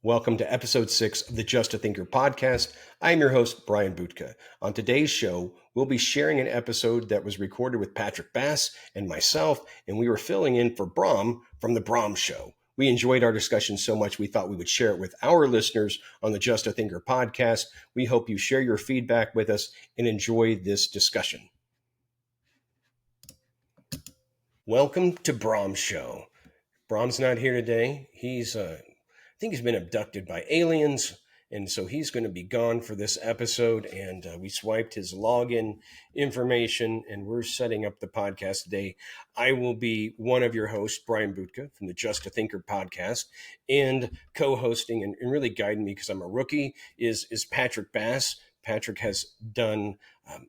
Welcome to episode 6 of the Just a Thinker podcast. I'm your host, Brian Butka. On today's show, we'll be sharing an episode that was recorded with Patrick Bass and myself, and we were filling in for Brahm from the Brahm Show. We enjoyed our discussion so much we thought we would share it with our listeners on the Just a Thinker podcast. We hope you share your feedback with us and enjoy this discussion. Welcome to Brahm Show. Brahm's not here today. I think he's been abducted by aliens, and so he's going to be gone for this episode. And we swiped his login information, and we're setting up the podcast today. I will be one of your hosts, Brian Butka from the Just a Thinker podcast, and co-hosting and really guiding me because I'm a rookie is Patrick Bass. Patrick has done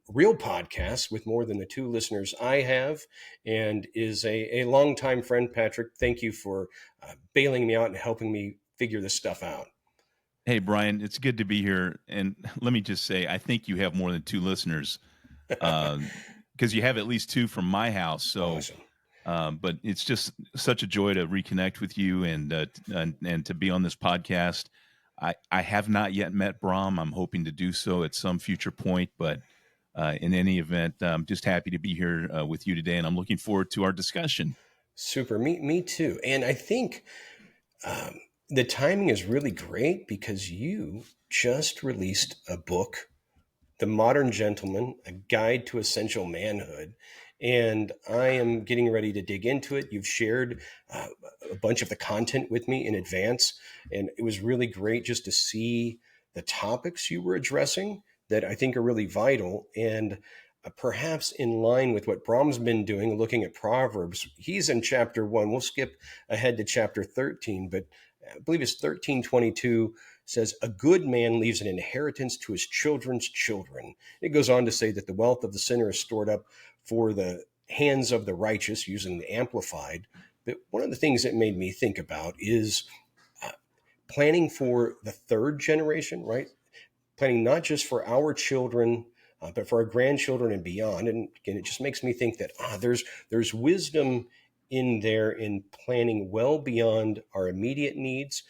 real podcasts with more than the 2 listeners I have, and is a longtime friend. Patrick, thank you for bailing me out and helping me figure this stuff out. Hey, Brian, it's good to be here. And let me just say, I think you have more than 2 listeners because you have at least 2 from my house. So, Awesome. But it's just such a joy to reconnect with you and to be on this podcast. I have not yet met Brahm. I'm hoping to do so at some future point. But in any event, I'm just happy to be here with you today, and I'm looking forward to our discussion. Super. Me too. And I think the timing is really great because you just released a book, The Modern Gentleman, A Guide to Essential Manhood. And I am getting ready to dig into it. You've shared a bunch of the content with me in advance, and it was really great just to see the topics you were addressing that I think are really vital. And perhaps in line with what Brahm's been doing, looking at Proverbs. He's in chapter 1. We'll skip ahead to chapter 13, but I believe it's 13:22 says, "A good man leaves an inheritance to his children's children." It goes on to say that the wealth of the sinner is stored up for the hands of the righteous, using the Amplified. But one of the things that made me think about is uh, planning for the third generation, right? Planning not just for our children, but for our grandchildren and beyond. And again, it just makes me think that there's wisdom in there in planning well beyond our immediate needs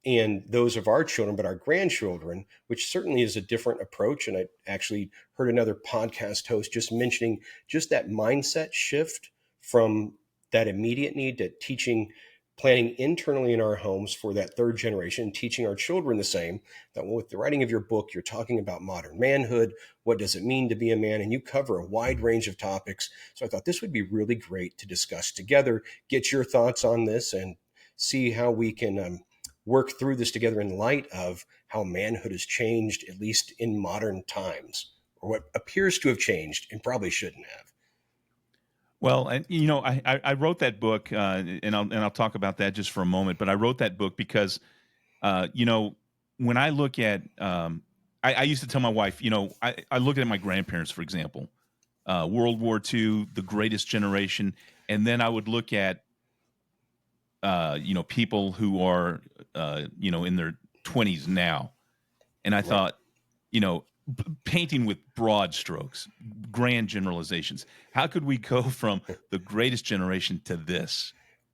and those of our children, but our grandchildren, which certainly is a different approach. And I actually heard another podcast host just mentioning just that mindset shift from that immediate need to teaching, planning internally in our homes for that third generation, teaching our children the same. That with the writing of your book, you're talking about modern manhood. What does it mean to be a man? And you cover a wide range of topics. So I thought this would be really great to discuss together, get your thoughts on this, and see how we can work through this together in light of how manhood has changed, at least in modern times, or what appears to have changed and probably shouldn't have. Well, and I wrote that book, and I'll talk about that just for a moment. But I wrote that book because, when I look at, I used to tell my wife, I look at my grandparents, for example, World War II, the greatest generation, and then I would look at, people who are, in their 20s now, and I Right. thought, you know, painting with broad strokes, grand generalizations. How could we go from the greatest generation to this?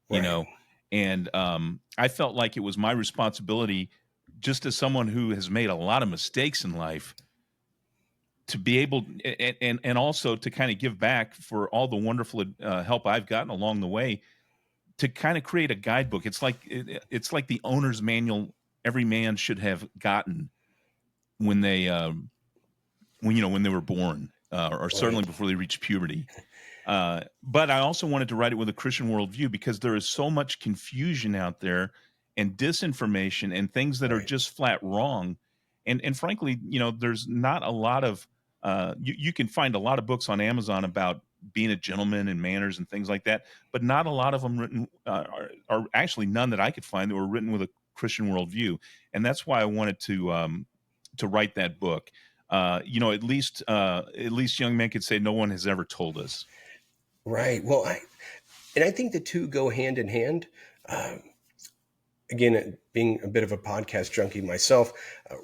You Right. know, and I felt like it was my responsibility, just as someone who has made a lot of mistakes in life, to be able and also to kind of give back for all the wonderful help I've gotten along the way, to kind of create a guidebook. It's like the owner's manual every man should have gotten when they when they were born, or certainly Right. before they reached puberty. But I also wanted to write it with a Christian worldview because there is so much confusion out there and disinformation and things that are Right. just flat wrong. And frankly, there's not a lot of you can find a lot of books on Amazon about being a gentleman and manners and things like that, but not a lot of them written are actually none that I could find that were written with a Christian worldview. And that's why I wanted to write that book. At least young men could say no one has ever told us. Right. Well, I think the two go hand in hand. Uh, Again, being a bit of a podcast junkie myself,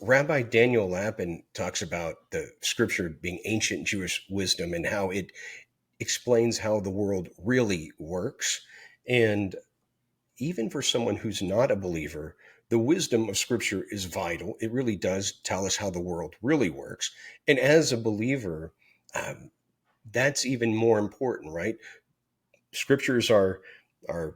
Rabbi Daniel Lapin talks about the scripture being ancient Jewish wisdom and how it explains how the world really works. And even for someone who's not a believer, the wisdom of Scripture is vital. It really does tell us how the world really works. And as a believer, um, that's even more important, right? Scriptures are our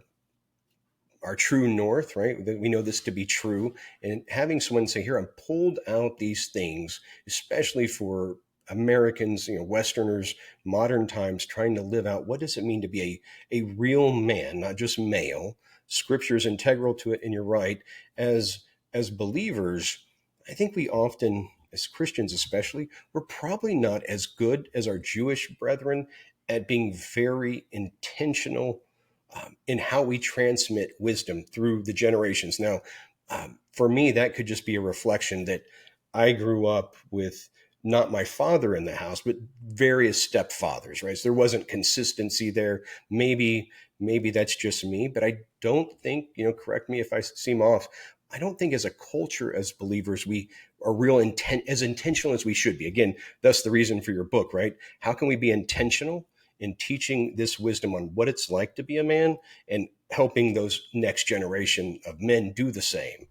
true north, right? That we know this to be true. And having someone say, here, I've pulled out these things, especially for Americans, Westerners, modern times, trying to live out what does it mean to be a real man, not just male. Scripture is integral to it, and you're right. As believers, I think we often, as Christians especially, we're probably not as good as our Jewish brethren at being very intentional in how we transmit wisdom through the generations. Now, for me, that could just be a reflection that I grew up with not my father in the house, but various stepfathers, right? So there wasn't consistency there. Maybe that's just me, but I don't think, correct me if I seem off. I don't think as a culture, as believers, we are real intent as intentional as we should be. Again, that's the reason for your book, right? How can we be intentional in teaching this wisdom on what it's like to be a man and helping those next generation of men do the same?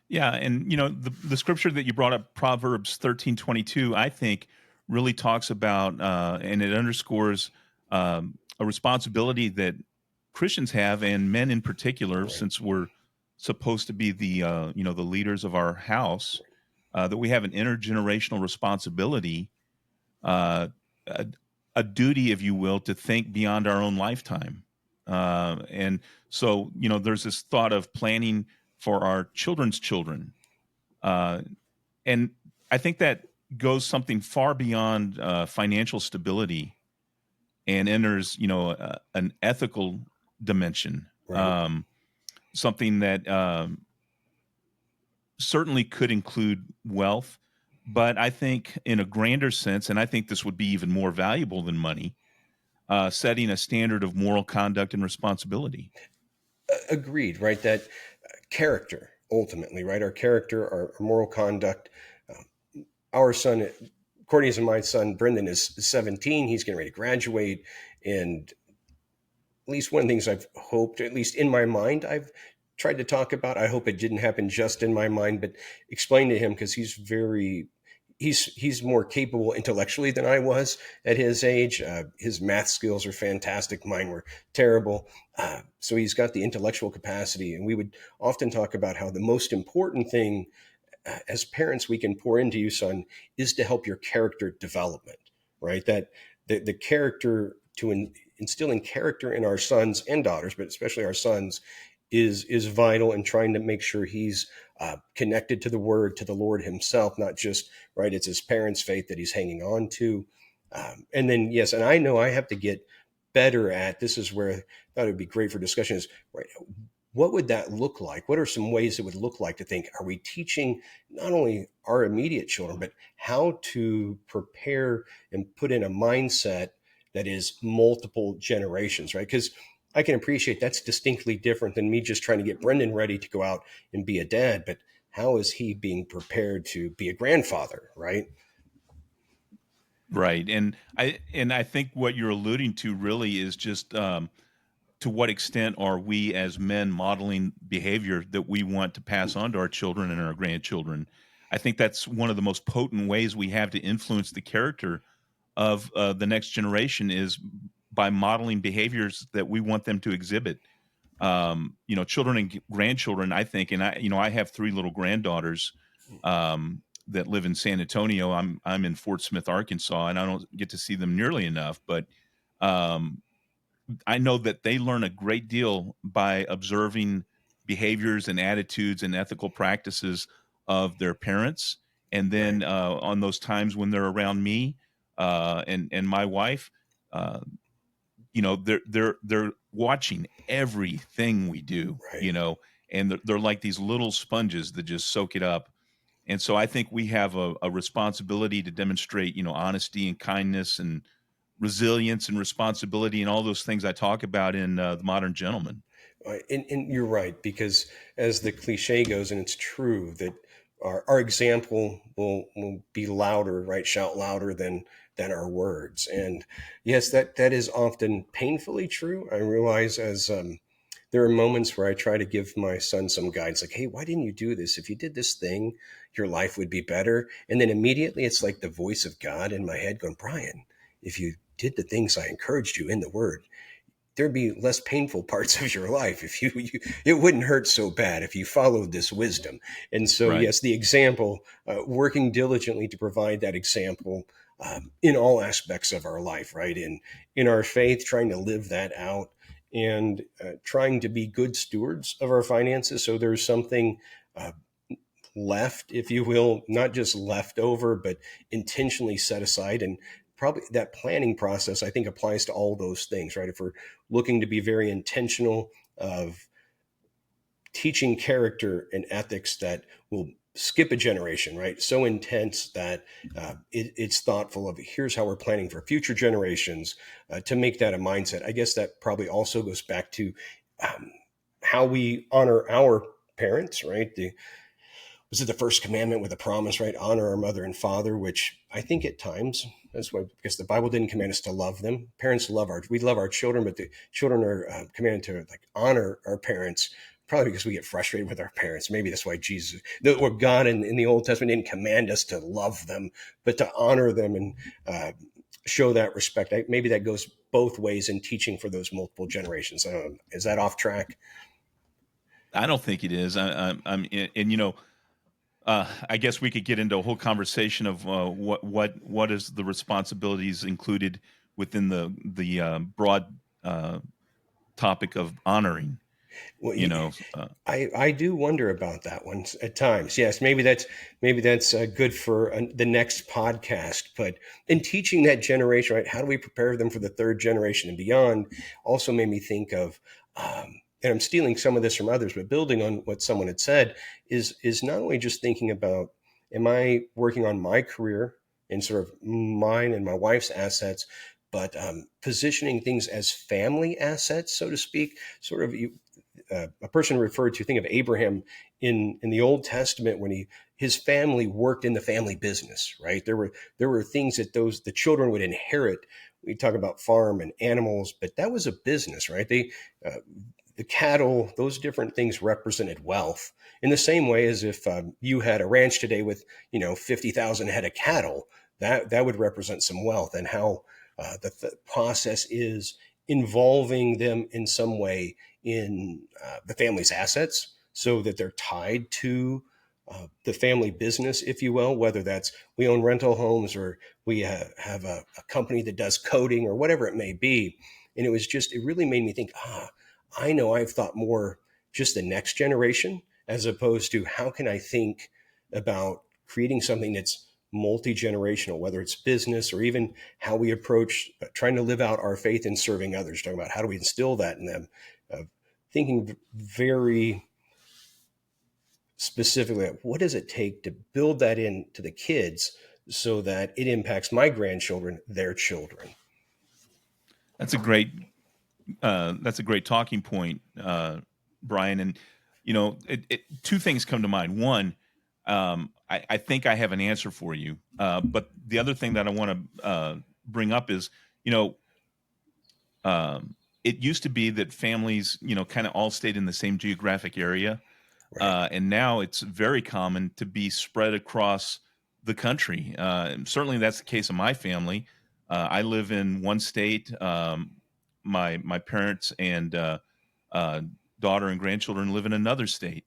Yeah, and the scripture that you brought up, Proverbs 13:22, I think really talks about and it underscores a responsibility that Christians have, and men in particular, Right, since we're supposed to be the leaders of our house, right, that we have an intergenerational responsibility, uh, a, a duty, if you will, to think beyond our own lifetime. And so, there's this thought of planning for our children's children. Uh, and I think that goes something far beyond financial stability and enters, an ethical dimension, right. something that certainly could include wealth. But I think in a grander sense, and I think this would be even more valuable than money, setting a standard of moral conduct and responsibility. Agreed, right? That character, ultimately, right? Our character, our moral conduct. Our son, Courtney's and my son, Brendan, is 17. He's getting ready to graduate. And at least one of the things I've hoped, at least in my mind, I've tried to talk about. I hope it didn't happen just in my mind, but explain to him because he's more capable intellectually than I was at his age. His math skills are fantastic. Mine were terrible. So he's got the intellectual capacity, and we would often talk about how the most important thing as parents we can pour into you, son, is to help your character development, right? That the character instilling character in our sons and daughters, but especially our sons, is vital in trying to make sure he's connected to the Word, to the Lord Himself, not just right. It's his parents' faith that he's hanging on to, and then yes, and I know I have to get better at. This is where I thought it would be great for discussion. Is right what would that look like? What are some ways it would look like to think, are we teaching not only our immediate children, but how to prepare and put in a mindset that is multiple generations, right? Because I can appreciate that's distinctly different than me just trying to get Brendan ready to go out and be a dad. But how is he being prepared to be a grandfather, right? Right. And I think what you're alluding to really is just to what extent are we as men modeling behavior that we want to pass on to our children and our grandchildren. I think that's one of the most potent ways we have to influence the character of the next generation is by modeling behaviors that we want them to exhibit. Children and grandchildren, I think, and I have three little granddaughters that live in San Antonio. I'm in Fort Smith, Arkansas, and I don't get to see them nearly enough, but um, I know that they learn a great deal by observing behaviors and attitudes and ethical practices of their parents, and Right, then on those times when they're around me and my wife, uh, they're watching everything we do, right. and they're like these little sponges that just soak it up. And so I think we have a responsibility to demonstrate, honesty and kindness and resilience and responsibility and all those things I talk about in the Modern Gentleman. And you're right, because as the cliche goes, and it's true that our example will be louder, right? Shout louder than our words. And yes, that is often painfully true. I realize as there are moments where I try to give my son some guidance, like, hey, why didn't you do this? If you did this thing, your life would be better. And then immediately it's like the voice of God in my head going, Brian, if you did the things I encouraged you in the word, there'd be less painful parts of your life if you it wouldn't hurt so bad if you followed this wisdom. And so Right. yes, the example, working diligently to provide that example, in all aspects of our life, right, in our faith, trying to live that out, and trying to be good stewards of our finances, so there's something uh, left, if you will, not just left over, but intentionally set aside. And probably that planning process, I think, applies to all those things, right? If we're looking to be very intentional of teaching character and ethics that will skip a generation, right? So intense that it's thoughtful of here's how we're planning for future generations, to make that a mindset. I guess that probably also goes back to um, how we honor our parents, right? Was it the first commandment with a promise, right? Honor our mother and father, which I think at times, that's why, because the Bible didn't command us to love them. Parents we love our children, but the children are commanded to like honor our parents. Probably because we get frustrated with our parents. Maybe that's why or God in the Old Testament didn't command us to love them, but to honor them and uh, show that respect. Maybe that goes both ways in teaching for those multiple generations. Is that off track? I don't think it is. I'm and I guess we could get into a whole conversation of what is the responsibilities included within the broad topic of honoring. Well, You know, I do wonder about that one at times. Yes, maybe that's good for the next podcast. But in teaching that generation, right? How do we prepare them for the third generation and beyond? Also made me think of, and I'm stealing some of this from others, but building on what someone had said is not only just thinking about, am I working on my career and sort of mine and my wife's assets, but positioning things as family assets, so to speak. Sort of a person referred to, think of Abraham in the Old Testament when his family worked in the family business, right? There were things that the children would inherit. We talk about farm and animals, but that was a business, right? Uh, the cattle, those different things represented wealth. In the same way as if you had a ranch today with 50,000 head of cattle, that would represent some wealth. And how the process is involving them in some way in the family's assets, so that they're tied to the family business, if you will, whether that's we own rental homes or we have a company that does coding or whatever it may be. And it really made me think, I know I've thought more just the next generation, as opposed to how can I think about creating something that's multi-generational, whether it's business or even how we approach trying to live out our faith in serving others, talking about how do we instill that in them, thinking very specifically, what does it take to build that into the kids so that it impacts my grandchildren, their children. that's a great that's a great talking point, Brian. And two things come to mind. One, I think I have an answer for you. But the other thing that I want to bring up is, you know, it used to be that families, kind of all stayed in the same geographic area. Right. And now it's very common to be spread across the country. And certainly that's the case in my family. I live in one state. My parents and uh, daughter and grandchildren live in another state,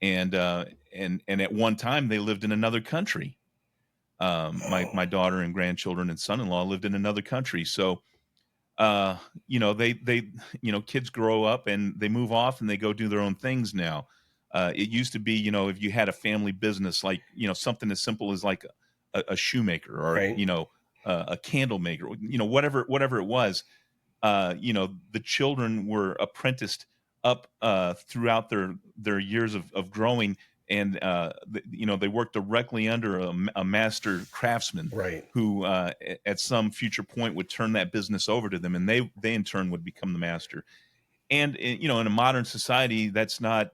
and and at one time they lived in another country. My Oh, daughter and grandchildren and son-in-law lived in another country. So they kids grow up and they move off and they go do their own things now. It used to be, if you had a family business, like, something as simple as like a shoemaker, or right. a candle maker, whatever it was. The children were apprenticed up throughout their years of growing, and they worked directly under a master craftsman Right. who, at some future point, would turn that business over to them, and they in turn would become the master. And in a modern society, that's not.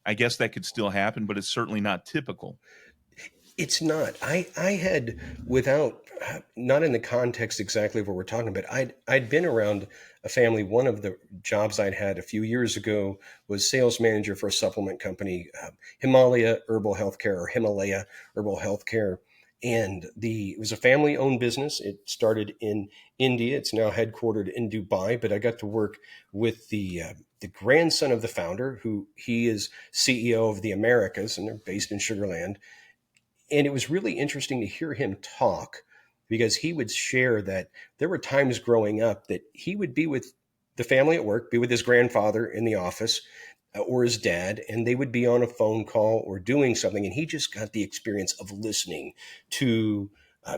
I guess that could still happen, but it's certainly not typical. It's not. I had, without, not in the context exactly of what we're talking about. I'd been around a family. One of the jobs I'd had a few years ago was sales manager for a supplement company, Himalaya Herbal Healthcare or Himalaya Herbal Healthcare. And it was a family owned business. It started in India. It's now headquartered in Dubai, but I got to work with the grandson of the founder, who he is CEO of the Americas, and they're based in Sugar Land. And it was really interesting to hear him talk, because he would share that there were times growing up that he would be with the family at work, be with his grandfather in the office, or his dad, and they would be on a phone call or doing something. And he just got the experience of listening to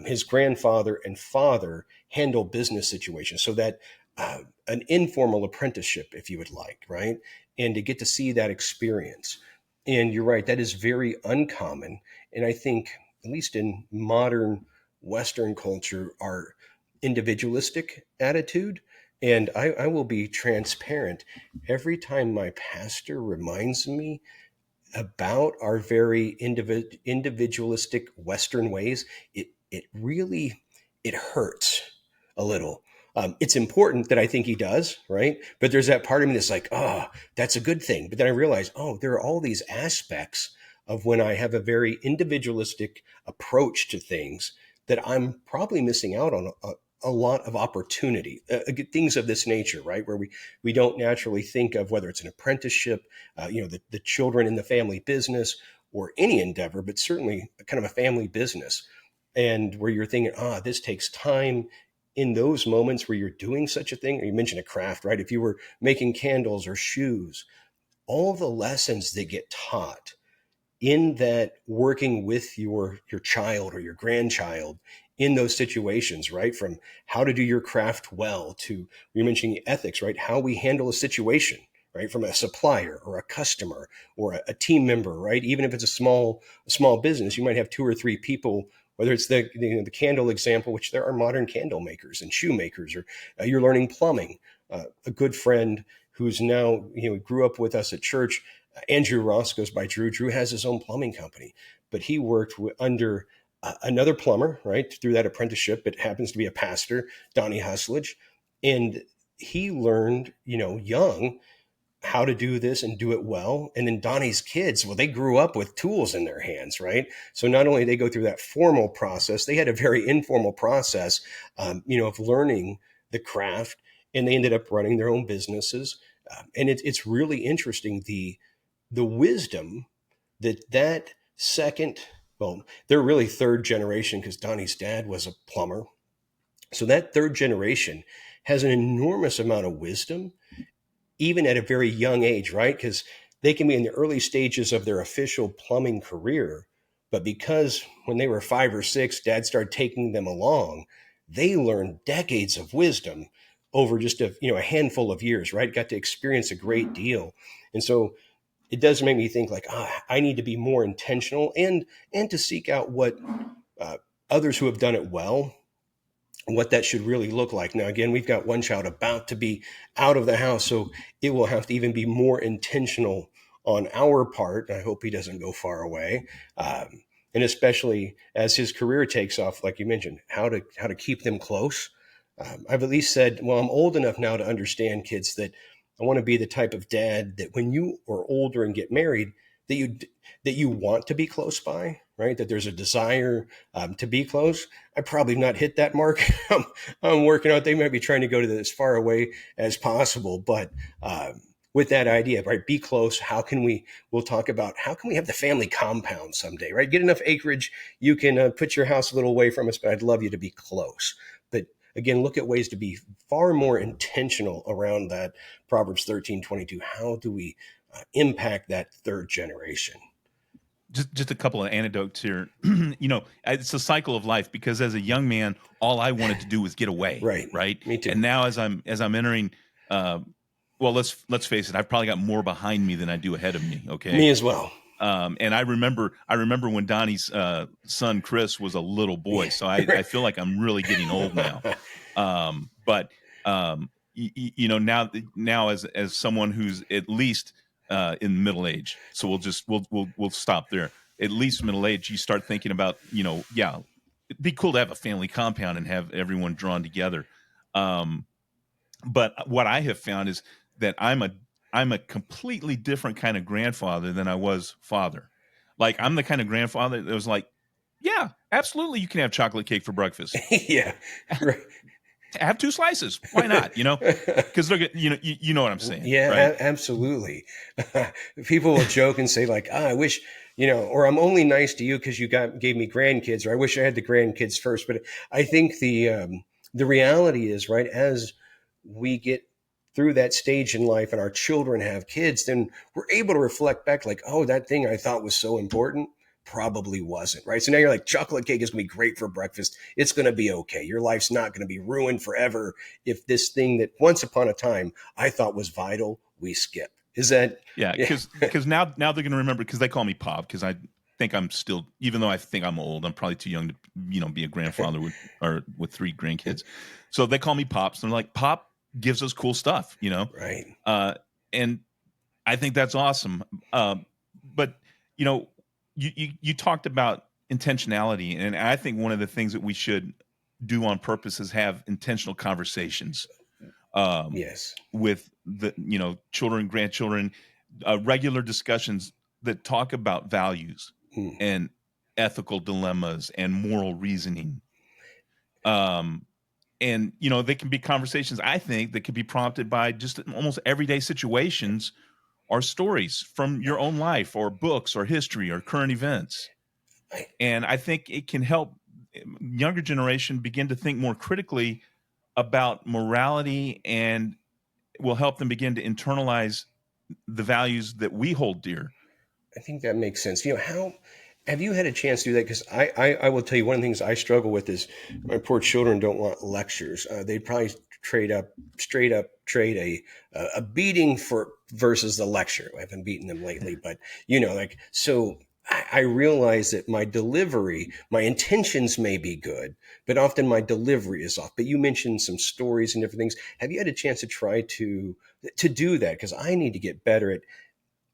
his grandfather and father handle business situations. So that an informal apprenticeship, if you would like, right? And to get to see that experience. And you're right, that is very uncommon. And I think, at least in modern Western culture, our individualistic attitude, and I will be transparent, every time my pastor reminds me about our very individualistic Western ways, it really, it hurts a little. It's important that I think he does, right? But there's that part of me that's like, oh, that's a good thing. But then I realize, oh, there are all these aspects of when I have a very individualistic approach to things that I'm probably missing out on a lot of opportunity, things of this nature, right? Where we don't naturally think of, whether it's an apprenticeship, the children in the family business, or any endeavor, but certainly kind of a family business. And where you're thinking, this takes time. In those moments where you're doing such a thing, or you mentioned a craft, right? If you were making candles or shoes, all the lessons that get taught in that, working with your child or your grandchild in those situations, right? From how to do your craft well to, you're mentioning ethics, right? How we handle a situation, right? From a supplier or a customer or a team member, right? Even if it's a small business, you might have two or three people, whether it's the candle example, which there are modern candle makers and shoemakers, or you're learning plumbing. A good friend who's now, grew up with us at church, Andrew Ross goes by Drew. Drew has his own plumbing company, but he worked under another plumber, right, through that apprenticeship. It happens to be a pastor, Donnie Husledge. And he learned, young, how to do this and do it well. And then Donnie's kids, well, they grew up with tools in their hands, right? So not only did they go through that formal process, they had a very informal process, of learning the craft, and they ended up running their own businesses. And it's really interesting, the wisdom that second, well, they're really third generation, because Donnie's dad was a plumber. So that third generation has an enormous amount of wisdom, even at a very young age, right? Because they can be in the early stages of their official plumbing career, but because when they were 5 or 6, dad started taking them along, they learned decades of wisdom over just a handful of years, right? Got to experience a great deal. And so it does make me think, like, I need to be more intentional, and to seek out what uh, others who have done it well, what that should really look like. Now, again, we've got one child about to be out of the house, so it will have to even be more intentional on our part. I hope he doesn't go far away, and especially as his career takes off, like you mentioned, how to keep them close. I've at least said, well, I'm old enough now to understand, kids, that I want to be the type of dad that when you are older and get married, that you want to be close by, right? That there's a desire to be close. I probably not hit that mark. I'm working out. They might be trying to go to as far away as possible, but with that idea, right? Be close. We'll talk about how can we have the family compound someday, right? Get enough acreage. You can put your house a little away from us, but I'd love you to be close. But again, look at ways to be far more intentional around that Proverbs 13:22. How do we impact that third generation? Just a couple of anecdotes here. It's a cycle of life, because as a young man, all I wanted to do was get away, Right. right? Me too. And now as I'm entering, uh, well, let's face it, I've probably got more behind me than I do ahead of me. Okay. Me as well. And I remember when Donnie's son Chris was a little boy, so I feel like I'm really getting old now. But now as someone who's at least in middle age, so we'll stop there. At least middle age, you start thinking about, yeah, it'd be cool to have a family compound and have everyone drawn together. Um, But what I have found is that I'm a completely different kind of grandfather than I was father. Like I'm the kind of grandfather that was like, yeah, absolutely, you can have chocolate cake for breakfast. Yeah. Right. Have two slices. Why not? Because they're you know what I'm saying, right? Yeah, absolutely. People will joke and say like, I wish, or I'm only nice to you because you gave me grandkids, or I wish I had the grandkids first. But I think the reality is, right, as we get through that stage in life and our children have kids, then we're able to reflect back like, oh, that thing I thought was so important probably wasn't, right? So now you're like, chocolate cake is going to be great for breakfast. It's going to be okay. Your life's not going to be ruined forever if this thing that once upon a time I thought was vital, we skip. Is that, Yeah, yeah, because now they're going to remember because they call me Pop because I think I'm still, even though I think I'm old, I'm probably too young to be a grandfather with three grandkids. So they call me Pops. And they're like, Pop gives us cool stuff, right. uh, and I think that's awesome. But you know, you talked about intentionality, and I think one of the things that we should do on purpose is have intentional conversations um, Yes. with the children, grandchildren, regular discussions that talk about values Hmm. and ethical dilemmas and moral reasoning. Um, and they can be conversations I think that could be prompted by just almost everyday situations or stories from your own life or books or history or current events. I, And I think it can help younger generation begin to think more critically about morality and will help them begin to internalize the values that we hold dear. I think that makes sense. How have you had a chance to do that? Because I will tell you, one of the things I struggle with is my poor children don't want lectures. They'd probably straight up trade a beating for versus the lecture. I haven't beaten them lately, but like so. I realize that my delivery, my intentions may be good, but often my delivery is off. But you mentioned some stories and different things. Have you had a chance to try to do that? Because I need to get better at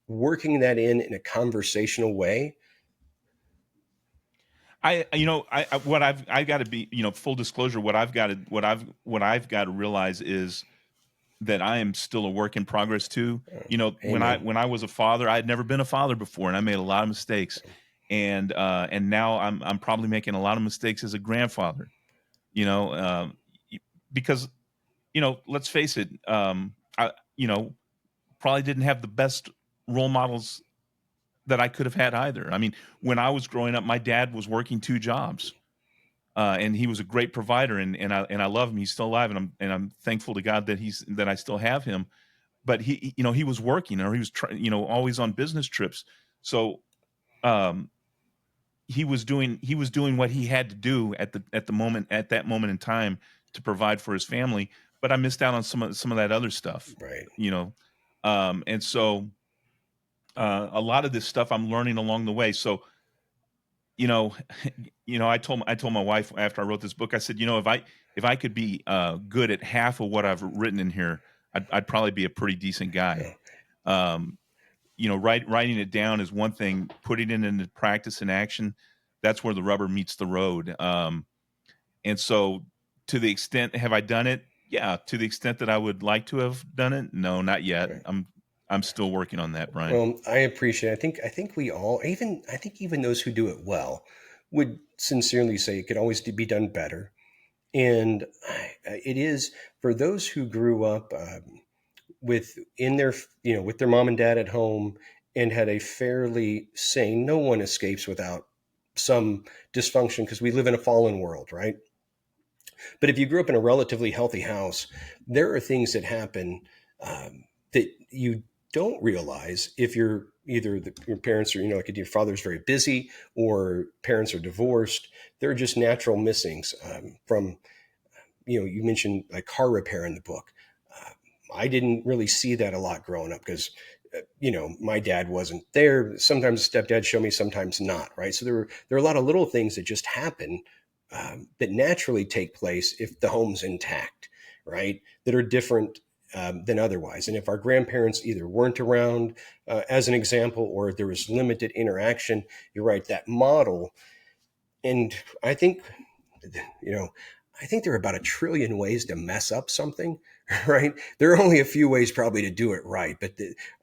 working that in a conversational way. What I got to be, full disclosure, what I've got to realize is that I am still a work in progress too. When I Amen. when I was a father, I had never been a father before, and I made a lot of mistakes, and now I'm probably making a lot of mistakes as a grandfather. You know, because let's face it, I probably didn't have the best role models that I could have had either. I mean, when I was growing up, my dad was working two jobs, and he was a great provider, and I love him. He's still alive, and I'm thankful to God that I still have him. But he was working, or he was always on business trips. So um, he was doing what he had to do at that moment in time to provide for his family. But I missed out on some of that other stuff, Right. you know. And so a lot of this stuff I'm learning along the way. So you know, I told my wife after I wrote this book, I said, if I could be good at half of what I've written in here, I'd probably be a pretty decent guy. Yeah. Um, writing it down is one thing. Putting it into practice and action, that's where the rubber meets the road. And so, to the extent, have I done it? Yeah. To the extent that I would like to have done it, no, not yet. Right. I'm still working on that, Brian. Well, I appreciate it. I think we all, even I think even those who do it well would sincerely say it could always be done better. And it is for those who grew up with in their with their mom and dad at home and had a fairly sane. No one escapes without some dysfunction because we live in a fallen world, right? But if you grew up in a relatively healthy house, there are things that happen that you don't realize if you're either your parents are, like your father's very busy or parents are divorced. There are just natural missings from, you mentioned like car repair in the book. Uh, I didn't really see that a lot growing up because, my dad wasn't there. Sometimes stepdad showed me, sometimes not. Right. So there are a lot of little things that just happen that naturally take place if the home's intact, right? That are different than otherwise. And if our grandparents either weren't around, as an example, or there was limited interaction, you're right, that model. And I think, you know, I think there are about a trillion ways to mess up something, right? There are only a few ways probably to do it right, but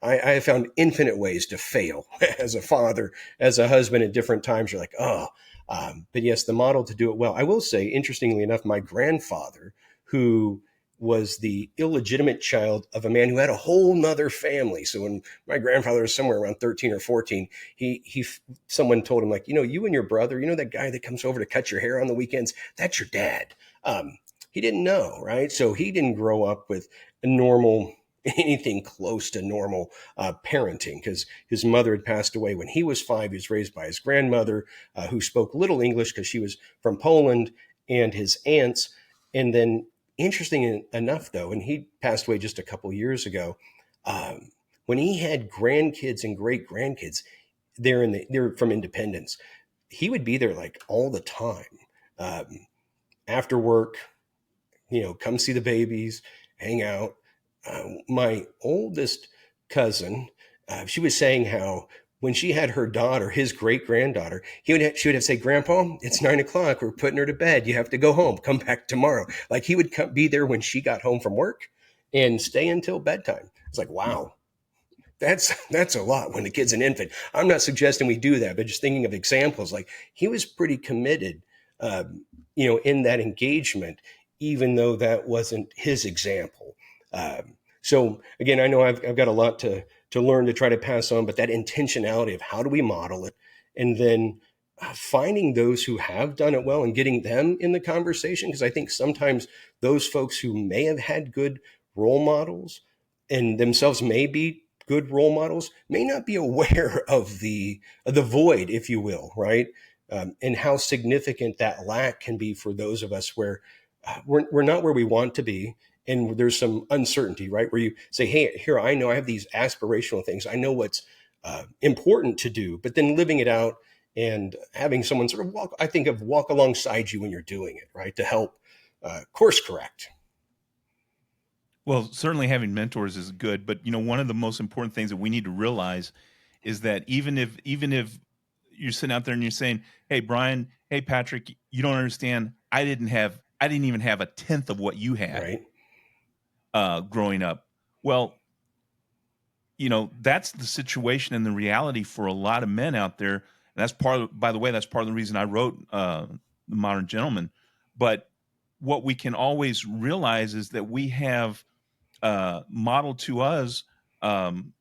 I have found infinite ways to fail as a father, as a husband at different times. You're like, oh, but yes, the model to do it well. I will say, interestingly enough, my grandfather, who was the illegitimate child of a man who had a whole nother family. So when my grandfather was somewhere around 13 or 14, someone told him, like, you and your brother, that guy that comes over to cut your hair on the weekends, that's your dad. He didn't know, right? So he didn't grow up with a normal, anything close to normal parenting, because his mother had passed away when he was 5. He was raised by his grandmother, who spoke little English because she was from Poland, and his aunts. And then, interesting enough, though, and he passed away just a couple years ago. When he had grandkids and great grandkids, they're from Independence. He would be there like all the time. After work, come see the babies, hang out. My oldest cousin, she was saying how when she had her daughter, his great granddaughter, she would have to say, "Grandpa, it's 9 o'clock. We're putting her to bed. You have to go home. Come back tomorrow." Like he would be there when she got home from work and stay until bedtime. It's like, wow, that's a lot when the kid's an infant. I'm not suggesting we do that, but just thinking of examples, like he was pretty committed, in that engagement, even though that wasn't his example. So again, I know I've got a lot to learn to try to pass on, but that intentionality of how do we model it, and then finding those who have done it well and getting them in the conversation, because I think sometimes those folks who may have had good role models and themselves may be good role models may not be aware of the void, if you will, right? And how significant that lack can be for those of us where we're not where we want to be, and there's some uncertainty, right? Where you say, "Hey, here, I know I have these aspirational things. I know what's important to do," but then living it out and having someone sort of walk alongside you when you're doing it, right, to help course correct. Well, certainly having mentors is good, but one of the most important things that we need to realize is that even if you're sitting out there and you're saying, "Hey, Brian, hey, Patrick, you don't understand. I didn't even have a tenth of what you had Right, growing up." Well, that's the situation and the reality for a lot of men out there. And that's by the way, that's part of the reason I wrote The Modern Gentleman. But what we can always realize is that we have modeled to us um,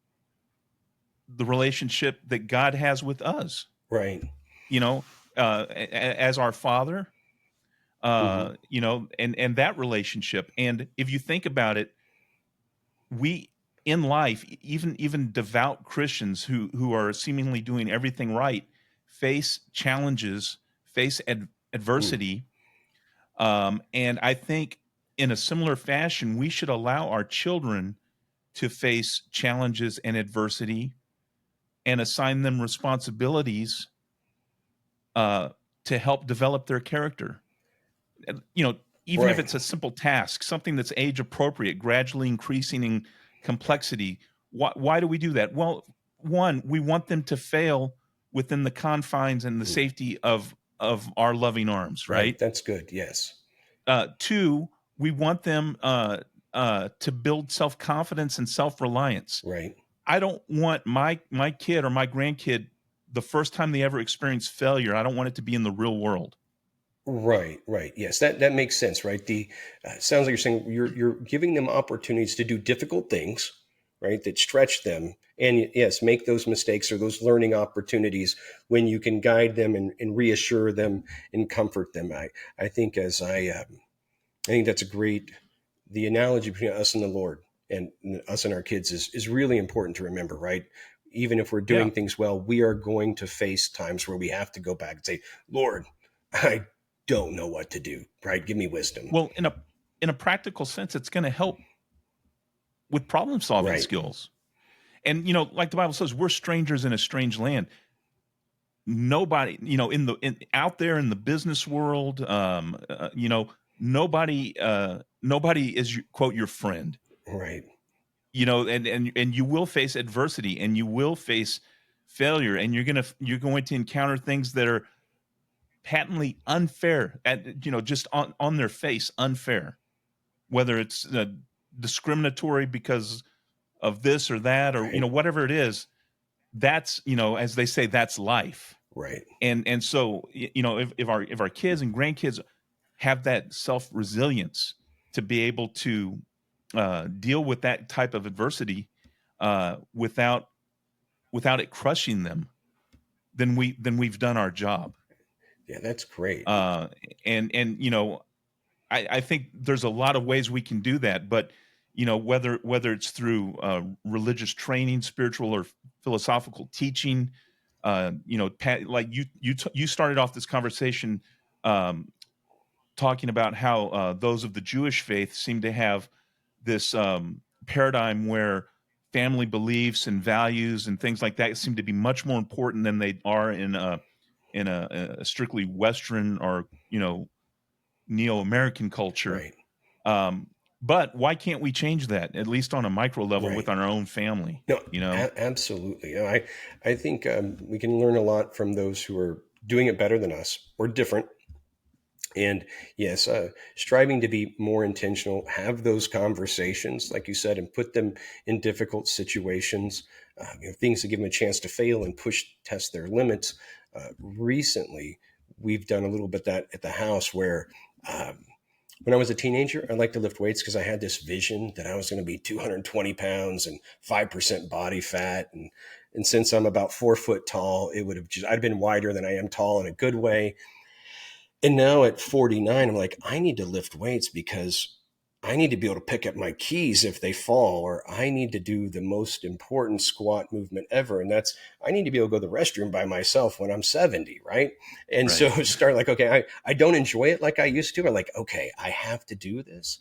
the relationship that God has with us, right. you know, as our Father, Hmm. and that relationship. And if you think about it, we in life, even devout Christians who are seemingly doing everything right, face challenges, face Mm. adversity, and I think in a similar fashion, we should allow our children to face challenges and adversity and assign them responsibilities uh, to help develop their character. And, even if Right. it's a simple task, something that's age appropriate, gradually increasing in complexity. Why do we do that? Well, one, we want them to fail within the confines and the Mm. safety of our loving arms, Right. right? That's good. Yes. Two, we want them to build self confidence and self reliance. Right. I don't want my kid or my grandkid the first time they ever experience failure. I don't want it to be in the real world. Right, right. Yes, that makes sense, right? The sounds like you're saying you're giving them opportunities to do difficult things, right? That stretch them, and yes, make those mistakes or those learning opportunities when you can guide them and reassure them and comfort them. I think I think that's a great, the analogy between us and the Lord and us and our kids is really important to remember, right? Even if we're Yeah. doing things well, we are going to face times where we have to go back and say, "Lord, I don't know what to do, right? Give me wisdom." Well, in a practical sense, it's going to help with problem solving Right, skills. And like the Bible says, we're strangers in a strange land. Nobody, out there in the business world, nobody is quote your friend. right, And you will face adversity and you will face failure, and you're going to encounter things that are patently unfair, at just on their face unfair, whether it's discriminatory because of this or that, or Right. whatever it is. That's, as they say, that's life. Right. And so, if our kids and grandkids have that self resilience to be able to deal with that type of adversity without it crushing them, then we've done our job. Yeah, that's great. uh and I think there's a lot of ways we can do that, but whether it's through religious training, spiritual or philosophical teaching, like you started off this conversation um, talking about how those of the Jewish faith seem to have this paradigm where family beliefs and values and things like that seem to be much more important than they are in a strictly Western or neo-American culture. Right. Um, but why can't we change that, at least on a micro level, Right. with our own family? No, You know, absolutely. I think we can learn a lot from those who are doing it better than us or different. And yes, striving to be more intentional, have those conversations, like you said, and put them in difficult situations, things to give them a chance to fail and test their limits. Recently, we've done a little bit that at the house where um, when I was a teenager, I liked to lift weights because I had this vision that I was going to be 220 pounds and 5% body fat. And since I'm about 4 foot tall, it would have I'd been wider than I am tall in a good way. And now at 49, I'm like, I need to lift weights because I need to be able to pick up my keys if they fall, or I need to do the most important squat movement ever. And that's, I need to be able to go to the restroom by myself when I'm 70, right? And so right? start like, okay, I don't enjoy it like I used to. I'm like, okay, I have to do this.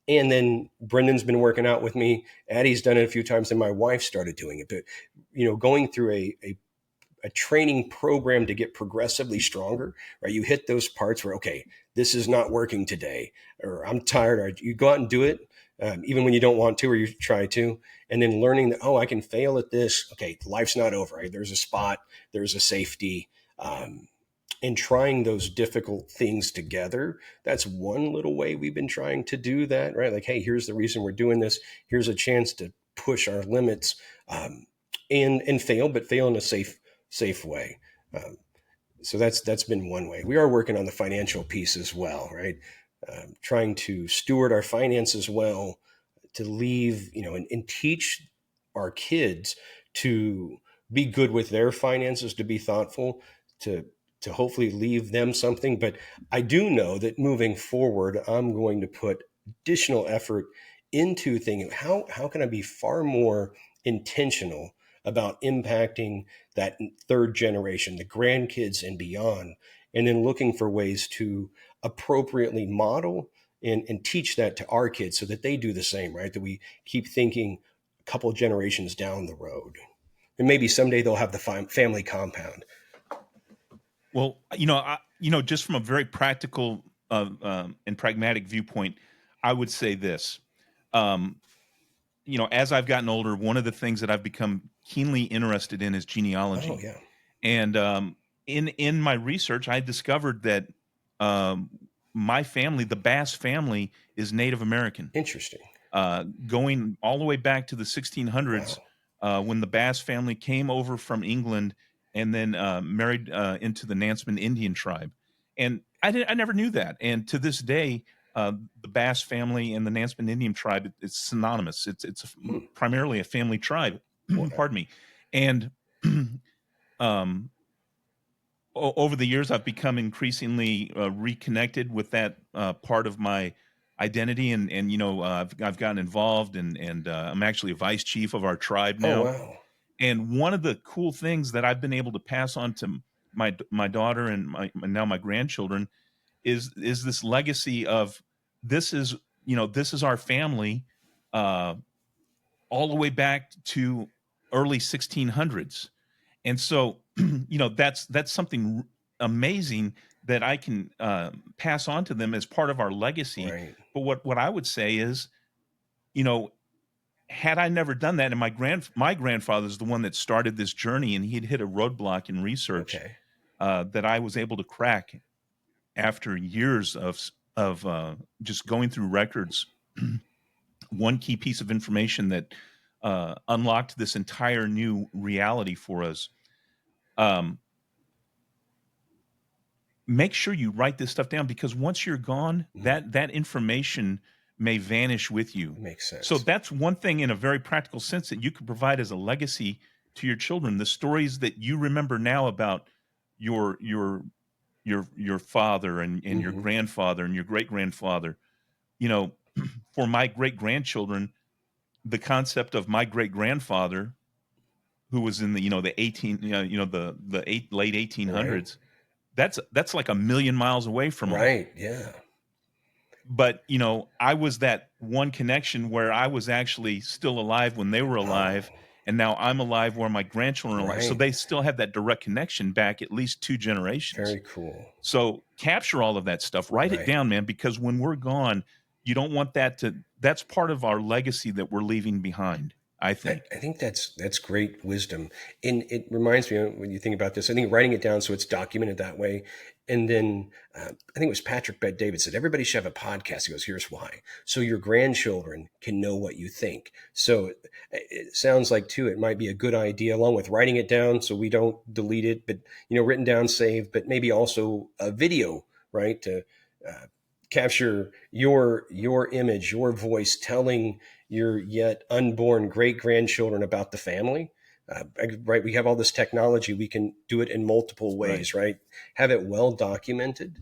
And then Brendan's been working out with me. Addie's done it a few times, and my wife started doing it. But, going through a training program to get progressively stronger, right? You hit those parts where, okay, this is not working today, or I'm tired, or you go out and do it, even when you don't want to, or you try to, and then learning that, oh, I can fail at this. Okay, life's not over, right? There's a spot, there's a safety, and trying those difficult things together. That's one little way we've been trying to do that, right? Like, hey, here's the reason we're doing this. Here's a chance to push our limits, and fail, but fail in a safe way. Um, so that's been one way. We are working on the financial piece as well, right? Trying to steward our finances well, to leave, and teach our kids to be good with their finances, to be thoughtful, to to hopefully leave them something. But I do know that moving forward, I'm going to put additional effort into thinking how can I be far more intentional about impacting that third generation, the grandkids and beyond, and then looking for ways to appropriately model and teach that to our kids so that they do the same, right? That we keep thinking a couple of generations down the road. And maybe someday they'll have the family compound. Well, just from a very practical and pragmatic viewpoint, I would say this. Um, as I've gotten older, one of the things that I've become keenly interested in is Oh, genealogy. yeah. And in my research, I discovered that um, my family, the Bass family, is Native American, Interesting. going all the way back to the Wow. 1600s, when the Bass family came over from England and then married into the Nansemond Indian tribe. And I never knew that. And to this day, uh, the Bass family and the Nansemond Indian tribe, it's synonymous. Hmm. Primarily a family tribe. Well, Pardon me. And um, over the years, I've become increasingly reconnected with that part of my identity, and I've gotten involved, and I'm actually a vice chief of our tribe oh, now. wow. And one of the cool things that I've been able to pass on to my daughter and now my grandchildren is this legacy of this is our family, uh, all the way back to early 1600s. And so that's something amazing that I can pass on to them as part of our legacy. Right. But what I would say is, you know had I never done that, and my grandfather's the one that started this journey, and he'd hit a roadblock in research Okay. that I was able to crack after years of just going through records one key piece of information that unlocked this entire new reality for us. Um, Make sure you write this stuff down, because once you're gone, Mm, that information may vanish with you. makes So sense. that's one thing in a very practical sense that you could provide as a legacy to your children. The stories that you remember now about your your your father and your Hmm. grandfather and your great grandfather. You know, for my great grandchildren, the concept of my great grandfather, who was in the the 18 late Right. 1800s, that's like a million miles away from them. Right. Yeah. But I was that one connection where I was actually still alive when they were Oh, alive, and now I'm alive where my grandchildren are alive, so right. they still have that direct connection back at least two generations. Very cool. So capture all of that stuff, write it Right. down, man, because when we're gone, you don't want that's part of our legacy that we're leaving behind, I think. I think that's great wisdom, and it reminds me when you think about this. I think writing it down so it's documented that way, and then I think it was Patrick Bet David said everybody should have a podcast. He goes, "Here's why: so your grandchildren can know what you think." So it sounds like too it might be a good idea, along with writing it down so we don't delete it, but written down, saved, but maybe also a video, right, to uh, capture your image, your voice, telling your yet unborn great grandchildren about the family. Right, we have all this technology. We can do it in multiple Right. ways, right? Have it well documented.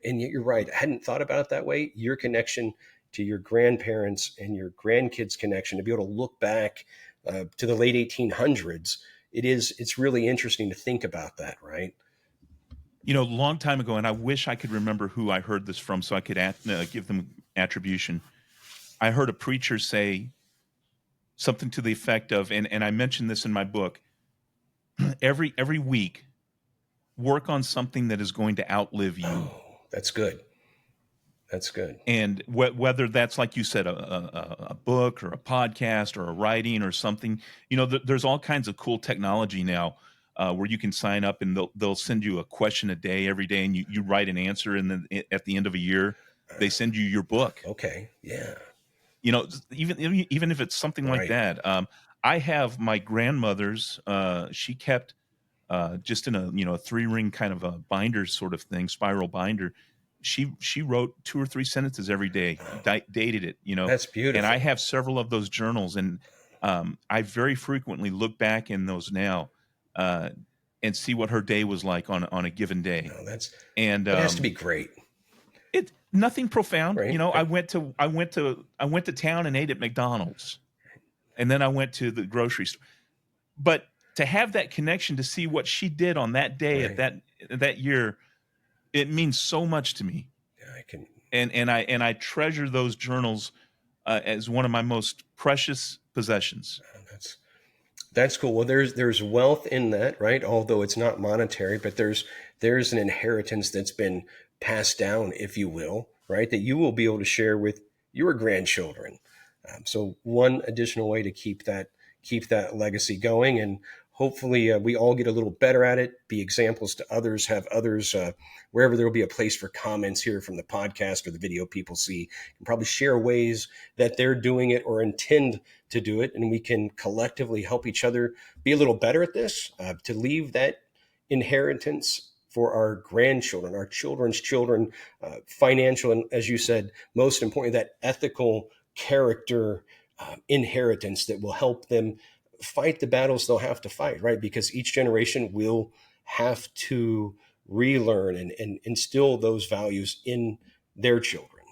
And yet, you're right. I hadn't thought about it that way. Your connection to your grandparents and your grandkids' connection to be able to look back to the late 1800s. It's really interesting to think about that, right? Long time ago, and I wish I could remember who I heard this from so I could give them attribution. I heard a preacher say something to the effect of, and I mentioned this in my book, every week, work on something that is going to outlive you. Oh, that's good. That's good. And whether that's, like you said, a book or a podcast or a writing or something, there's all kinds of cool technology now, where you can sign up and they'll send you a question a day every day, and you write an answer, and then at the end of a year, they send you your book. Okay. Yeah. Even if it's something like Right. that. I have my grandmother's. She kept just in a a 3-ring kind of a binder sort of thing, spiral binder. She wrote 2 or 3 sentences every day, Oh, dated it, that's and I beautiful. have several of those journals, and I very frequently look back in those now, uh, and see what her day was like on a given day. No, And that has to be great, it nothing profound. right? I went to town and ate at McDonald's, and then I went to the grocery store. But to have that connection, to see what she did on that day at Right. that year, it means so much to me. Yeah, I can. And I treasure those journals as one of my most precious possessions. That's That's cool. Well, there's wealth in that, right? Although it's not monetary, but there's an inheritance that's been passed down, if you will, right? That you will be able to share with your grandchildren. So one additional way to keep that legacy going, and hopefully we all get a little better at it. Be examples to others. Have others wherever there will be a place for comments here from the podcast or the video people see, and probably share ways that they're doing it or intend to do it, and we can collectively help each other be a little better at this, to leave that inheritance for our grandchildren, our children's children, financial, and as you said, most importantly, that ethical character inheritance that will help them fight the battles they'll have to fight, right? Because each generation will have to relearn and instill those values in their children.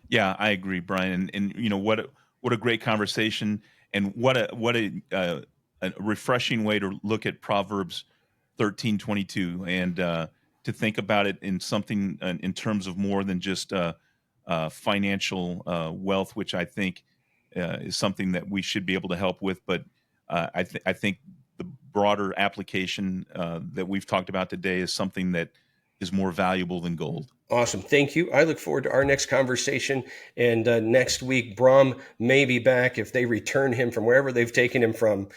Yeah, I agree, Brian. And what a great conversation, and what a refreshing way to look at Proverbs 13:22, and to think about it in something in terms of more than just financial wealth, which I think is something that we should be able to help with. But I think the broader application that we've talked about today is something that is more valuable than gold. Awesome. Thank you. I look forward to our next conversation. And next week, Brahm may be back if they return him from wherever they've taken him from.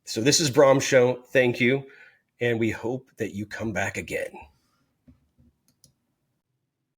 So this is Brahm's show. Thank you. And we hope that you come back again.